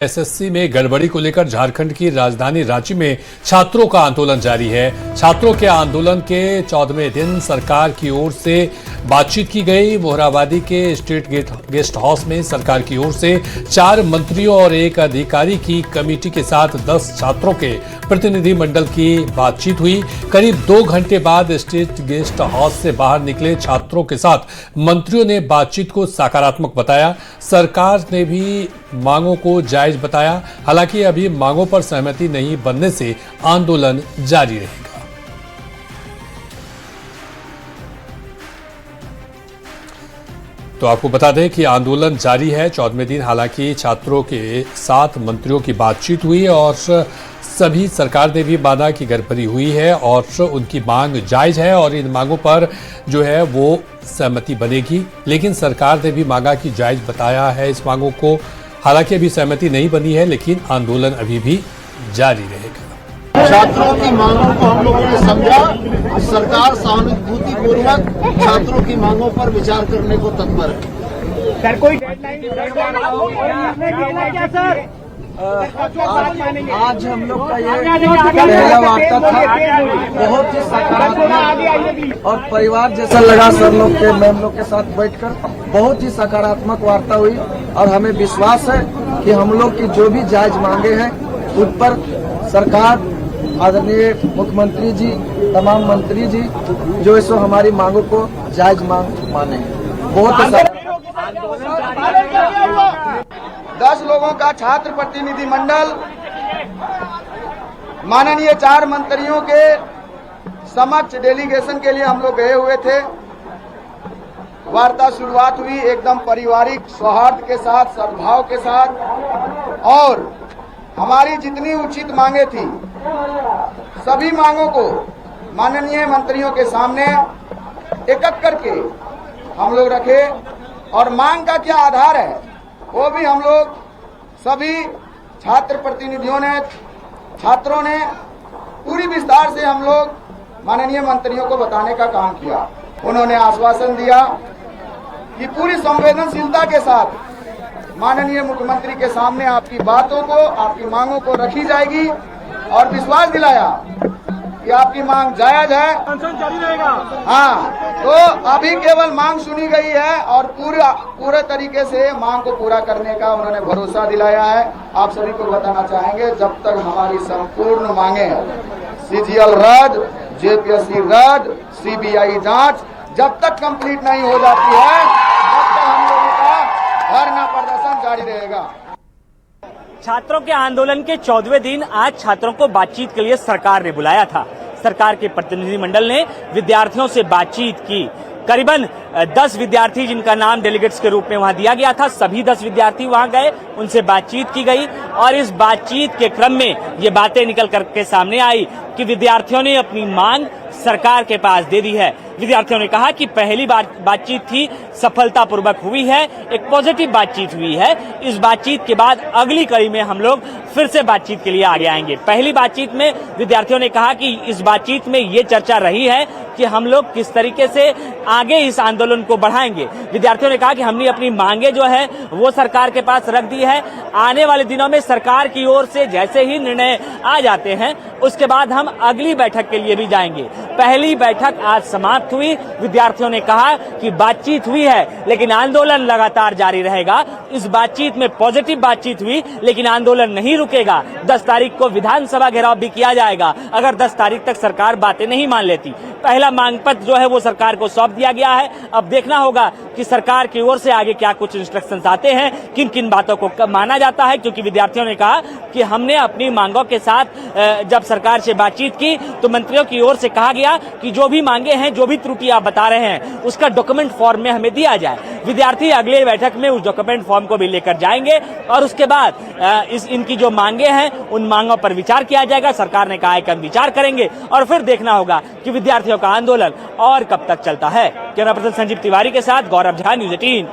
SSC में गड़बड़ी को लेकर झारखंड की राजधानी रांची में छात्रों का आंदोलन जारी है। छात्रों के आंदोलन के 14वें दिन सरकार की ओर से बातचीत की गई। मोरहाबादी के स्टेट गेस्ट हाउस में सरकार की ओर से 4 मंत्रियों और 1 अधिकारी की कमेटी के साथ 10 छात्रों के प्रतिनिधि मंडल की बातचीत हुई। करीब 2 घंटे बाद स्टेट गेस्ट हाउस से बाहर निकले छात्रों के साथ मंत्रियों ने बातचीत को सकारात्मक बताया। सरकार ने भी मांगों को जायज बताया। हालांकि अभी मांगों पर सहमति नहीं बनने से आंदोलन जारी रहेगा। तो आपको बता दें कि आंदोलन जारी है 14वें दिन। हालांकि छात्रों के साथ मंत्रियों की बातचीत हुई और सभी सरकार ने भी माना कि गड़बड़ी हुई है और उनकी मांग जायज है और इन मांगों पर जो है वो सहमति बनेगी। लेकिन सरकार ने भी मांगा कि जायज बताया है इस मांगों को। हालांकि अभी सहमति नहीं बनी है, लेकिन आंदोलन अभी भी जारी रहेगा। छात्रों की मांगों को हम लोगों ने समझा। सरकार सहानुभूतिपूर्वक छात्रों की मांगों पर विचार करने को तत्पर है। सर कोई डेडलाइन क्या सर? आज हम लोग का ये पहला वार्ता था, बहुत ही सकारात्मक और परिवार जैसा लगा। सर लोग के मैम लोग के साथ बैठकर बहुत ही सकारात्मक वार्ता हुई और हमें विश्वास है कि हम लोग की जो भी जायज मांगे हैं उन पर सरकार, आदरणीय मुख्यमंत्री जी, तमाम मंत्री जी जो इसो हमारी मांगों को जायज मांग माने। बहुत 10 लोगों का छात्र प्रतिनिधि मंडल माननीय 4 मंत्रियों के समक्ष डेलीगेशन के लिए हम लोग गए हुए थे। वार्ता शुरुआत हुई एकदम पारिवारिक सौहार्द के साथ, सद्भाव के साथ और हमारी जितनी उचित मांगे थी सभी मांगों को माननीय मंत्रियों के सामने एकत्र करके हम लोग रखे और मांग का क्या आधार है वो भी हम लोग सभी छात्र प्रतिनिधियों ने, छात्रों ने पूरी विस्तार से हम लोग माननीय मंत्रियों को बताने का काम किया। उन्होंने आश्वासन दिया कि पूरी संवेदनशीलता के साथ माननीय मुख्यमंत्री के सामने आपकी बातों को, आपकी मांगों को रखी जाएगी और विश्वास दिलाया कि आपकी मांग जायज है। हाँ, तो अभी केवल मांग सुनी गई है और पूरे तरीके से मांग को पूरा करने का उन्होंने भरोसा दिलाया है। आप सभी को बताना चाहेंगे, जब तक हमारी संपूर्ण मांगे सीजीएल रद्द, जेपीएससी रद्द, सीबीआई जांच जब तक कंप्लीट नहीं हो जाती है तब तक हम लोगों का धरना प्रदर्शन जारी रहेगा। छात्रों के आंदोलन के 14वें दिन आज छात्रों को बातचीत के लिए सरकार ने बुलाया था। सरकार के प्रतिनिधिमंडल ने विद्यार्थियों से बातचीत की। करीबन 10 विद्यार्थी जिनका नाम डेलीगेट्स के रूप में वहां दिया गया था, सभी 10 विद्यार्थी वहां गए, उनसे बातचीत की गई और इस बातचीत के क्रम में ये बातें निकल करके सामने आई कि विद्यार्थियों ने अपनी मांग सरकार के पास दे दी है। विद्यार्थियों ने कहा कि पहली बातचीत थी, सफलतापूर्वक हुई है, एक पॉजिटिव बातचीत हुई है। इस बातचीत के बाद अगली कड़ी में हम लोग फिर से बातचीत के लिए आगे आएंगे। पहली बातचीत में विद्यार्थियों ने कहा कि इस बातचीत में ये चर्चा रही है कि हम लोग किस तरीके से आगे इस आंदोलन को बढ़ाएंगे। विद्यार्थियों ने कहा कि हमने अपनी मांगे जो है वो सरकार के पास रख दी है। आने वाले दिनों में सरकार की ओर से जैसे ही निर्णय आ जाते हैं उसके बाद हम अगली बैठक के लिए भी जाएंगे। पहली बैठक आज समाप्त हुई। विद्यार्थियों ने कहा कि बातचीत हुई है लेकिन आंदोलन लगातार जारी रहेगा। इस बातचीत में पॉजिटिव बातचीत हुई लेकिन आंदोलन नहीं रुकेगा। 10 तारीख को विधानसभा घेराव भी किया जाएगा अगर 10 तारीख तक सरकार बातें नहीं मान लेती। पहला मांग पत्र जो है वो सरकार को सौंप दिया गया है। अब देखना होगा कि सरकार की ओर से आगे क्या कुछ इंस्ट्रक्शंस आते हैं, किन किन बातों को माना जाता है। क्योंकि विद्यार्थियों ने कहा कि हमने अपनी मांगों के साथ जब सरकार से बातचीत की तो मंत्रियों की ओर से कहा गया कि जो भी मांगे हैं, जो भी त्रुटि आप बता रहे हैं उसका डॉक्यूमेंट फॉर्म में हमें दिया जाए। विद्यार्थी अगले बैठक में उस डॉक्यूमेंट फॉर्म को भी लेकर जाएंगे और उसके बाद इनकी जो मांगे हैं उन मांगों पर विचार किया जाएगा। सरकार ने कहा है कि हम विचार करेंगे और फिर देखना होगा कि विद्यार्थियों का आंदोलन और कब तक चलता है। कैमरा पर्सन संजीव तिवारी के साथ गौरव झा, न्यूज़ 18।